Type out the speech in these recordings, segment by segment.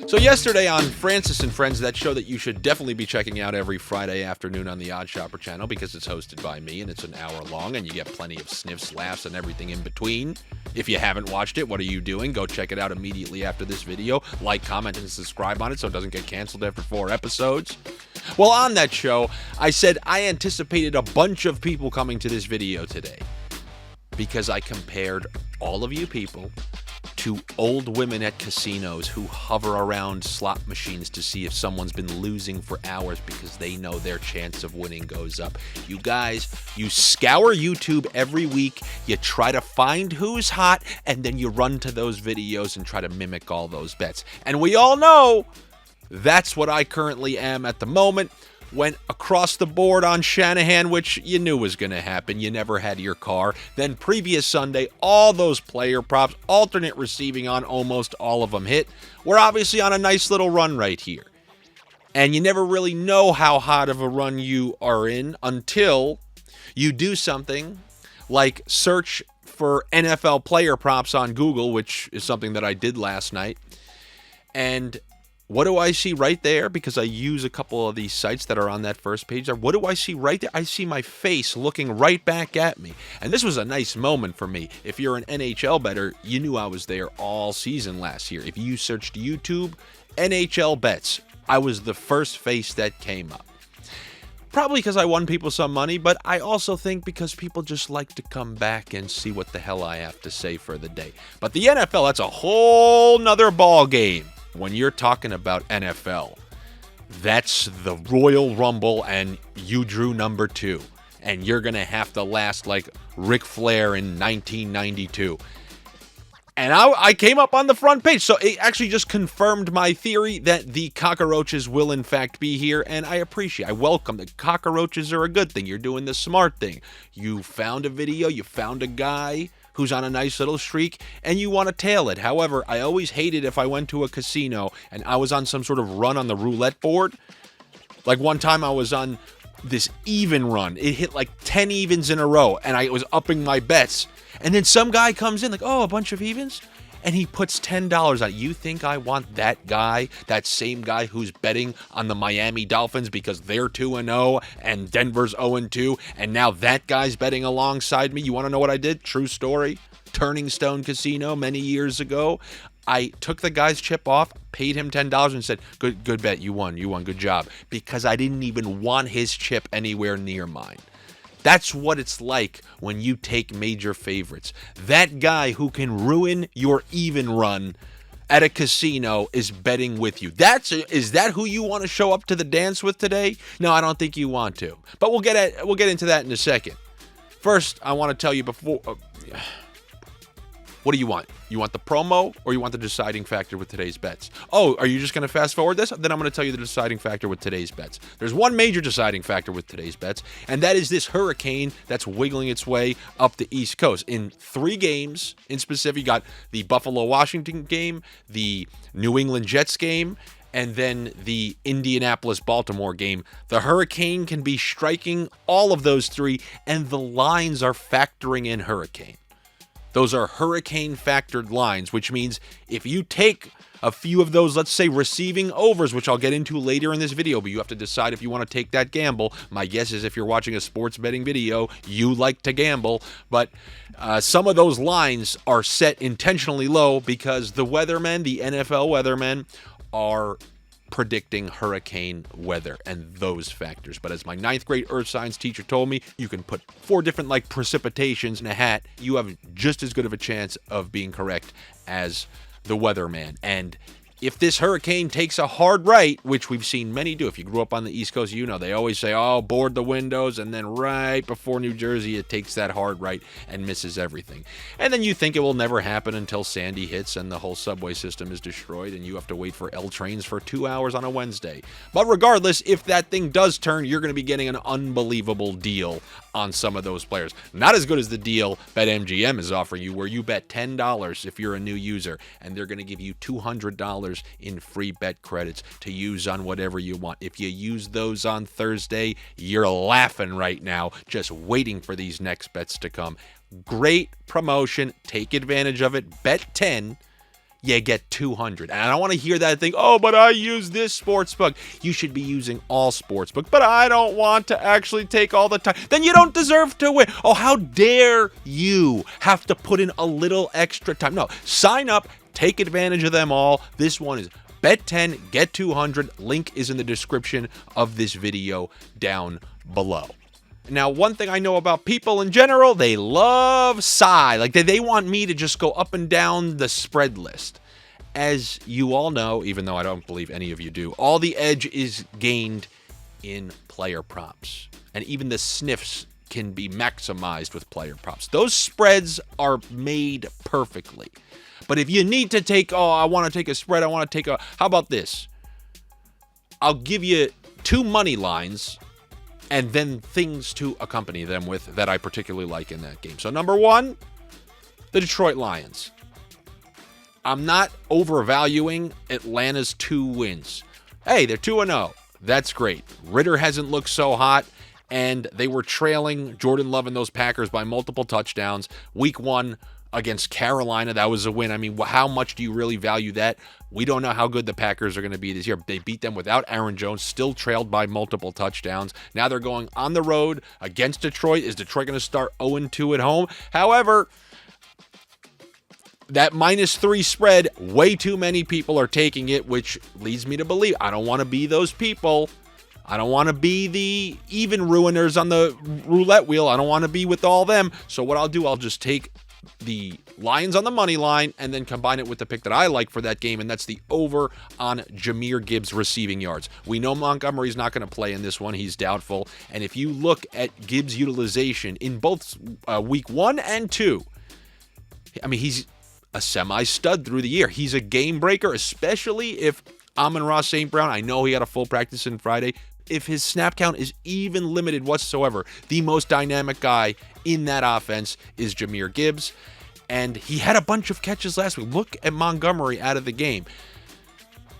So yesterday on Francess and Friends, that show that you should definitely be checking out every Friday afternoon on the Odd Shopper channel because it's hosted by me and it's an hour long and you get plenty of sniffs, laughs, and everything in between. If you haven't watched it, what are you doing? Go check it out immediately after this video. Like, comment, and subscribe on it so it doesn't get canceled after 4 episodes. Well, on that show, I said I anticipated a bunch of people coming to this video today because I compared all of you people to old women at casinos who hover around slot machines to see if someone's been losing for hours because they know their chance of winning goes up. You guys, you scour YouTube every week, you try to find who's hot, and then you run to those videos and try to mimic all those bets. And we all know that's what I currently am at the moment. Went across the board on Shanahan, which you knew was going to happen. You never had your car. Then previous Sunday, all those player props, alternate receiving on almost all of them hit. We're obviously on a nice little run right here. And you never really know how hot of a run you are in until you do something like search for NFL player props on Google, which is something that I did last night. And what do I see right there? Because I use a couple of these sites that are on that first page there. What do I see right there? I see my face looking right back at me. And this was a nice moment for me. If you're an NHL bettor, you knew I was there all season last year. If you searched YouTube, NHL bets, I was the first face that came up. Probably because I won people some money, but I also think because people just like to come back and see what the hell I have to say for the day. But the NFL, that's a whole nother ball game. When you're talking about NFL, that's the Royal Rumble and you drew number 2. And you're going to have to last like Ric Flair in 1992. And I came up on the front page. So it actually just confirmed my theory that the cockroaches will in fact be here. And I welcome the cockroaches are a good thing. You're doing the smart thing. You found a video, you found a guy who's on a nice little streak, and you want to tail it. However, I always hated if I went to a casino and I was on some sort of run on the roulette board. Like one time I was on this even run. It hit like 10 evens in a row, and I was upping my bets. And then some guy comes in like, oh, a bunch of evens? And he puts $10 on. You think I want that guy, that same guy who's betting on the Miami Dolphins because they're 2-0 and Denver's 0-2, and now that guy's betting alongside me? You want to know what I did? True story. Turning Stone Casino many years ago. I took the guy's chip off, paid him $10 and said, good bet, you won, good job. Because I didn't even want his chip anywhere near mine. That's what it's like when you take major favorites. That guy who can ruin your even run at a casino is betting with you. Is that who you want to show up to the dance with today? No, I don't think you want to. But we'll get into that in a second. First, I want to tell you before. What do you want? You want the promo or you want the deciding factor with today's bets? Oh, are you just going to fast forward this? Then I'm going to tell you the deciding factor with today's bets. There's one major deciding factor with today's bets, and that is this hurricane that's wiggling its way up the East Coast. In 3 games in specific, you got the Buffalo-Washington game, the New England Jets game, and then the Indianapolis-Baltimore game. The hurricane can be striking all of those 3, and the lines are factoring in hurricane. Those are hurricane-factored lines, which means if you take a few of those, let's say, receiving overs, which I'll get into later in this video, but you have to decide if you want to take that gamble. My guess is if you're watching a sports betting video, you like to gamble. But some of those lines are set intentionally low because the weathermen, the NFL weathermen, are predicting hurricane weather and those factors. But as my 9th grade earth science teacher told me, you can put 4 different precipitations in a hat. You have just as good of a chance of being correct as the weatherman. And if this hurricane takes a hard right, which we've seen many do, if you grew up on the East Coast, you know, they always say, oh, board the windows, and then right before New Jersey, it takes that hard right and misses everything. And then you think it will never happen until Sandy hits and the whole subway system is destroyed, and you have to wait for L trains for 2 hours on a Wednesday. But regardless, if that thing does turn, you're going to be getting an unbelievable deal on some of those players. Not as good as the deal BetMGM is offering you, where you bet $10 if you're a new user, and they're going to give you $200 in free bet credits to use on whatever you want. If you use those on Thursday, you're laughing right now, just waiting for these next bets to come. Great promotion. Take advantage of it. Bet 10. you get 200. And I don't want to hear that thing, oh, but I use this sportsbook. You should be using all sportsbook, but I don't want to actually take all the time. Then you don't deserve to win. Oh, how dare you have to put in a little extra time. No, sign up, take advantage of them all. This one is bet 10, get 200. Link is in the description of this video down below. Now, one thing I know about people in general, they love side. Like, they want me to just go up and down the spread list. As you all know, even though I don't believe any of you do, all the edge is gained in player props. And even the sniffs can be maximized with player props. Those spreads are made perfectly. But if you need to take, I want to take a spread, how about this? I'll give you 2 money lines and then things to accompany them with that I particularly like in that game. So number 1, the Detroit Lions. I'm not overvaluing Atlanta's 2 wins. Hey, they're 2-0. That's great. Ritter hasn't looked so hot, and they were trailing Jordan Love and those Packers by multiple touchdowns. Week 1 against Carolina, that was a win. I mean, how much do you really value that? We don't know how good the Packers are going to be this year. They beat them without Aaron Jones, still trailed by multiple touchdowns. Now they're going on the road against Detroit. Is Detroit going to start 0-2 at home? However, that -3 spread, way too many people are taking it, which leads me to believe I don't want to be those people. I don't want to be the even ruiners on the roulette wheel. I don't want to be with all them. So what I'll do, I'll just take the Lions on the money line and then combine it with the pick that I like for that game, and that's the over on Jahmyr Gibbs receiving yards. We know Montgomery's not going to play in this one. He's doubtful. And if you look at Gibbs' utilization in both week 1 and 2, I mean, he's a semi-stud through the year. He's a game breaker, especially if Amon-Ra St. Brown, I know he had a full practice on Friday. If his snap count is even limited whatsoever, the most dynamic guy in that offense is Jahmyr Gibbs. And he had a bunch of catches last week. Look at Montgomery out of the game.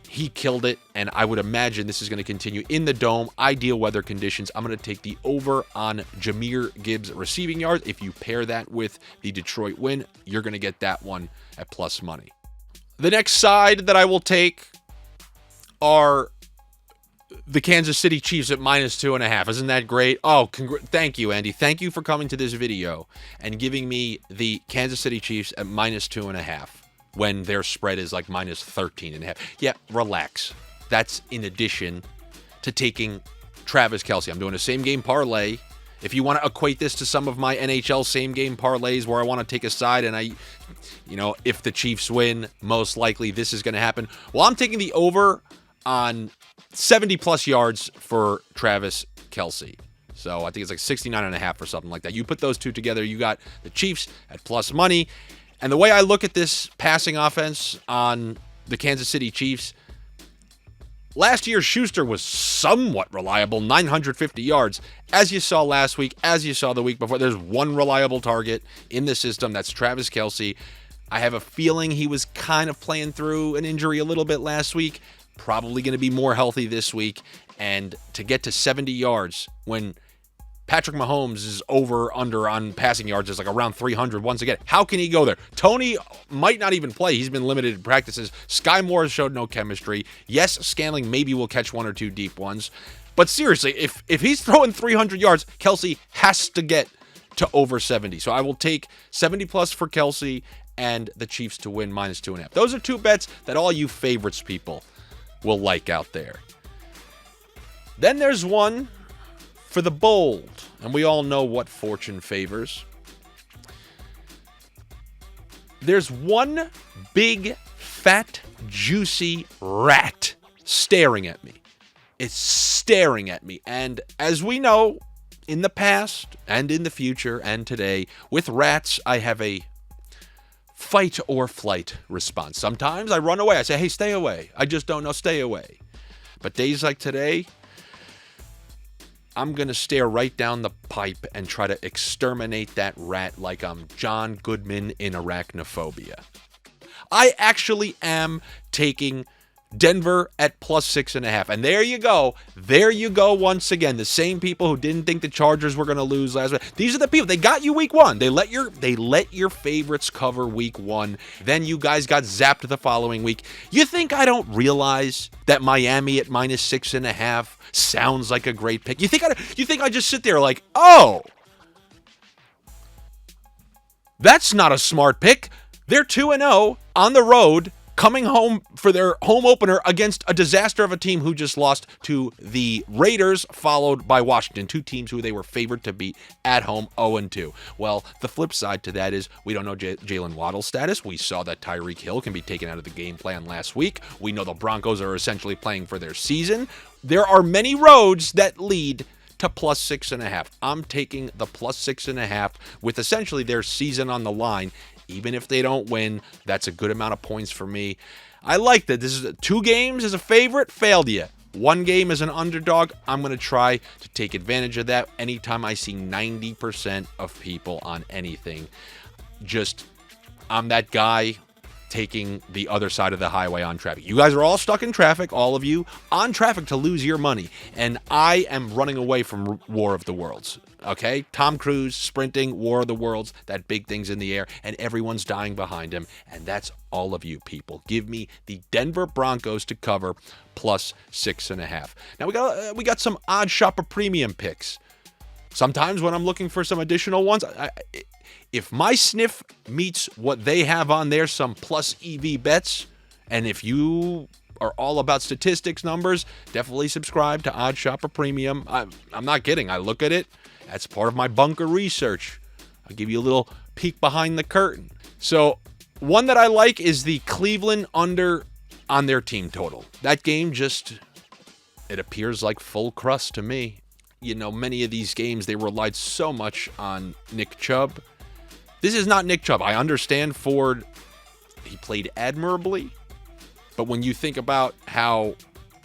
He killed it, and I would imagine this is going to continue in the Dome. Ideal weather conditions. I'm going to take the over on Jahmyr Gibbs receiving yards. If you pair that with the Detroit win, you're going to get that one at plus money. The next side that I will take are the Kansas City Chiefs at -2.5. Isn't that great? Oh, thank you, Andy. Thank you for coming to this video and giving me the Kansas City Chiefs at -2.5 when their spread is like -13.5. Yeah, relax. That's in addition to taking Travis Kelce. I'm doing a same-game parlay. If you want to equate this to some of my NHL same-game parlays where I want to take a side and if the Chiefs win, most likely this is going to happen. Well, I'm taking the over on 70-plus yards for Travis Kelce. So I think it's like 69.5 or something like that. You put those two together, you got the Chiefs at plus money. And the way I look at this passing offense on the Kansas City Chiefs, last year Schuster was somewhat reliable, 950 yards. As you saw last week, as you saw the week before, there's one reliable target in the system. That's Travis Kelce. I have a feeling he was kind of playing through an injury a little bit last week. Probably going to be more healthy this week. And to get to 70 yards when Patrick Mahomes is under on passing yards is like around 300 once again. How can he go there? Tony might not even play. He's been limited in practices. Sky Moore has showed no chemistry. Yes, Scanling maybe will catch one or two deep ones. But seriously, if he's throwing 300 yards, Kelce has to get to over 70. So I will take 70 plus for Kelce and the Chiefs to win -2.5. Those are two bets that all you favorites people will like out there. Then there's one for the bold, and we all know what fortune favors. There's one big, fat, juicy rat staring at me. It's staring at me. And as we know, in the past and in the future and today, with rats, I have a fight or flight response. Sometimes I run away. I say, hey, stay away. I just don't know, stay away. But days like today, I'm going to stare right down the pipe and try to exterminate that rat like I'm John Goodman in Arachnophobia. I actually am taking Denver at plus 6.5. And there you go. There you go once again. The same people who didn't think the Chargers were going to lose last week. These are the people. They got you week one. They let your favorites cover week one. Then you guys got zapped the following week. You think I don't realize that Miami at minus 6.5 sounds like a great pick? You think I just sit there like, oh, that's not a smart pick. They're 2-0 on the road, coming home for their home opener against a disaster of a team who just lost to the Raiders, followed by Washington, two teams who they were favored to beat at home 0-2. Well, the flip side to that is we don't know Jalen Waddle's status. We saw that Tyreek Hill can be taken out of the game plan last week. We know the Broncos are essentially playing for their season. There are many roads that lead to plus 6.5. I'm taking the plus 6.5 with essentially their season on the line. Even if they don't win, that's a good amount of points for me. I like that. This is 2 games as a favorite, failed you. 1 game as an underdog. I'm going to try to take advantage of that anytime I see 90% of people on anything. I'm that guy taking the other side of the highway on traffic. You guys are all stuck in traffic, all of you, on traffic to lose your money. And I am running away from War of the Worlds. Okay? Tom Cruise sprinting, War of the Worlds, that big thing's in the air, and everyone's dying behind him. And that's all of you people. Give me the Denver Broncos to cover plus 6.5. Now we got some odd shopper premium picks. Sometimes when I'm looking for some additional ones, if my sniff meets what they have on there, some plus EV bets, and if you are all about statistics, numbers, definitely subscribe to Odd Shopper Premium. I'm not kidding. I look at it. That's part of my bunker research. I'll give you a little peek behind the curtain. So one that I like is the Cleveland under on their team total. That game it appears like full crust to me. You know, many of these games, they relied so much on Nick Chubb. This is not Nick Chubb. I understand Ford, he played admirably. But when you think about how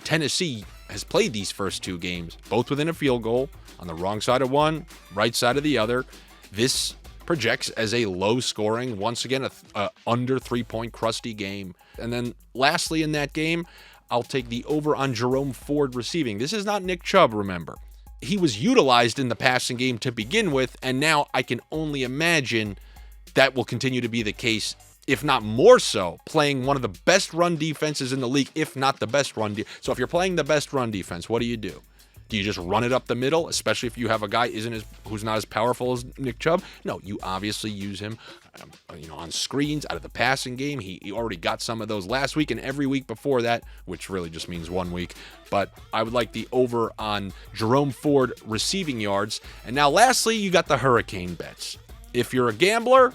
Tennessee has played these first 2 games, both within a field goal, on the wrong side of one, right side of the other, this projects as a low-scoring, once again, a under 3-point crusty game. And then lastly in that game, I'll take the over on Jerome Ford receiving. This is not Nick Chubb, remember. He was utilized in the passing game to begin with, and now I can only imagine that will continue to be the case, if not more so, playing one of the best run defenses in the league, if not the best run. So if you're playing the best run defense, what do? Do you just run it up the middle, especially if you have a guy who's not as powerful as Nick Chubb? No, you obviously use him on screens, out of the passing game. He already got some of those last week and every week before that, which really just means 1 week. But I would like the over on Jerome Ford receiving yards. And now lastly, you got the hurricane bets. If you're a gambler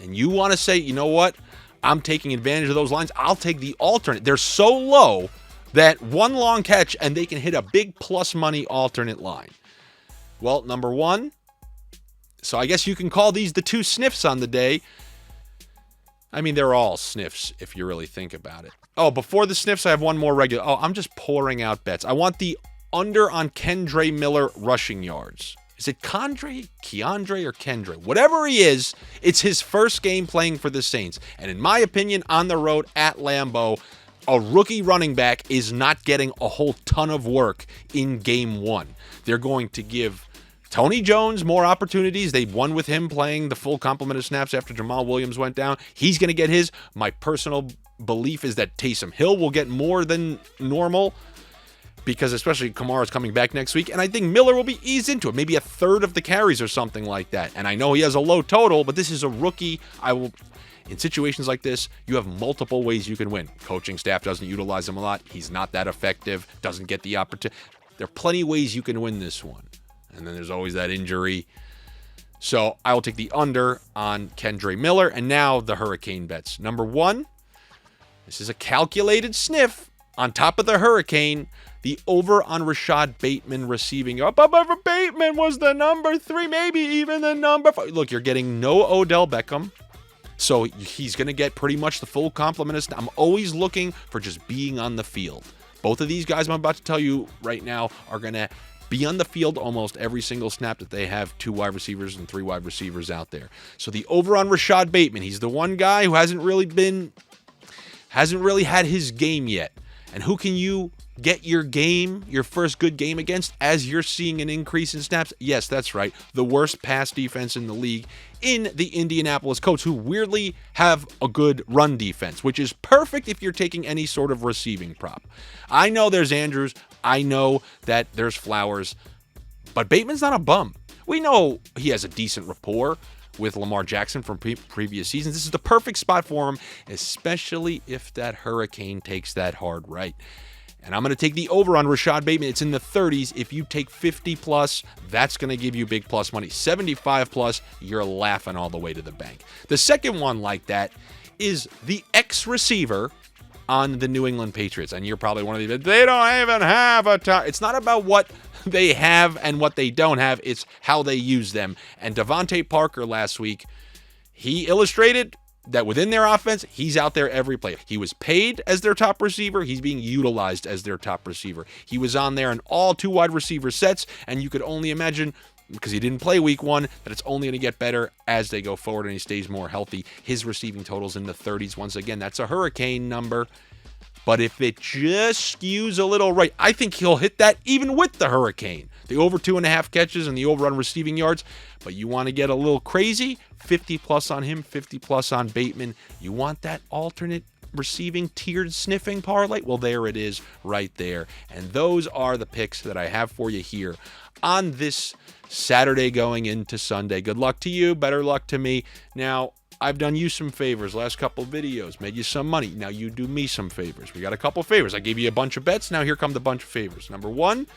and you want to say, you know what, I'm taking advantage of those lines, I'll take the alternate. They're so low that one long catch and they can hit a big plus money alternate line. Well, number 1, so I guess you can call these the 2 sniffs on the day. I mean, they're all sniffs if you really think about it. Oh, before the sniffs, I have one more regular. Oh, I'm just pouring out bets. I want the under on Kendre Miller rushing yards. Is it Keandre, or Kendre? Whatever he is, it's his first game playing for the Saints. And in my opinion, on the road at Lambeau, a rookie running back is not getting a whole ton of work in game 1. They're going to give Tony Jones more opportunities. They won with him playing the full complement of snaps after Jamal Williams went down. He's going to get his. My personal belief is that Taysom Hill will get more than normal, because especially Kamara's coming back next week, and I think Miller will be eased into it, maybe a third of the carries or something like that. And I know he has a low total, but this is a rookie. In situations like this, you have multiple ways you can win. Coaching staff doesn't utilize him a lot. He's not that effective, doesn't get the opportunity. There are plenty of ways you can win this one. And then there's always that injury. So I will take the under on Kendre Miller. And now the hurricane bets. Number 1, this is a calculated sniff. On top of the hurricane, the over on Rashad Bateman receiving. Bateman was the number 3, maybe even the number 5. Look, you're getting no Odell Beckham. So he's going to get pretty much the full complement. I'm always looking for just being on the field. Both of these guys I'm about to tell you right now are going to be on the field almost every single snap that they have 2 wide receivers and 3 wide receivers out there. So the over on Rashad Bateman, he's the one guy who hasn't really been hasn't really had his game yet. And who can you get your first good game against as you're seeing an increase in snaps? Yes, that's right. The worst pass defense in the league in the Indianapolis Colts, who weirdly have a good run defense, which is perfect if you're taking any sort of receiving prop. I know there's Andrews. I know that there's Flowers. But Bateman's not a bum. We know he has a decent rapport with Lamar Jackson from previous seasons. This is the perfect spot for him, especially if that hurricane takes that hard right. And I'm going to take the over on Rashad Bateman. It's in the 30s. If you take 50 plus, that's going to give you big plus money. 75 plus, you're laughing all the way to the bank. The second one like that is the ex-receiver on the New England Patriots. And you're probably one of these, they don't even have a time. It's not about what they have and what they don't have. It's how they use them. And Devontae Parker last week, he illustrated that within their offense, he's out there every play. He was paid as their top receiver. He's being utilized as their top receiver. He was on there in all 2 wide receiver sets, and you could only imagine, because he didn't play week 1, that it's only going to get better as they go forward and he stays more healthy. His receiving totals in the 30s. Once again, that's a hurricane number. But if it just skews a little right, I think he'll hit that even with the hurricane. The over 2.5 catches and the over on receiving yards. But you want to get a little crazy, 50 plus on him, 50 plus on Bateman. You want that alternate receiving tiered sniffing parlay? Well, there it is right there. And those are the picks that I have for you here on this Saturday going into Sunday. Good luck to you. Better luck to me. Now, I've done you some favors last couple videos, made you some money. Now you do me some favors. We got a couple favors. I gave you a bunch of bets. Now here come the bunch of favors. Number 1,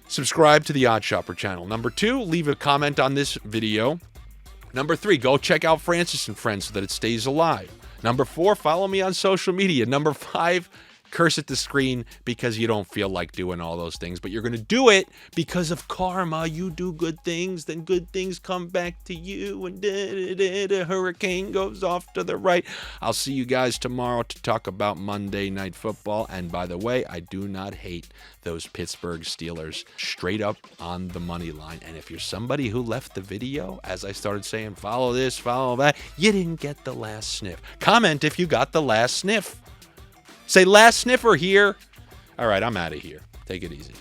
subscribe to the Odd Shopper channel. Number 2, leave a comment on this video. Number 3, go check out Francess and Friends so that it stays alive. Number 4, follow me on social media. Number 5, curse at the screen because you don't feel like doing all those things, but you're going to do it because of karma. You do good things, then good things come back to you, and a hurricane goes off to the right. I'll see you guys tomorrow to talk about Monday Night Football. And by the way, I do not hate those Pittsburgh Steelers straight up on the money line. And if you're somebody who left the video, as I started saying, follow this, follow that, you didn't get the last sniff. Comment if you got the last sniff. Say last sniffer here. All right, I'm out of here. Take it easy.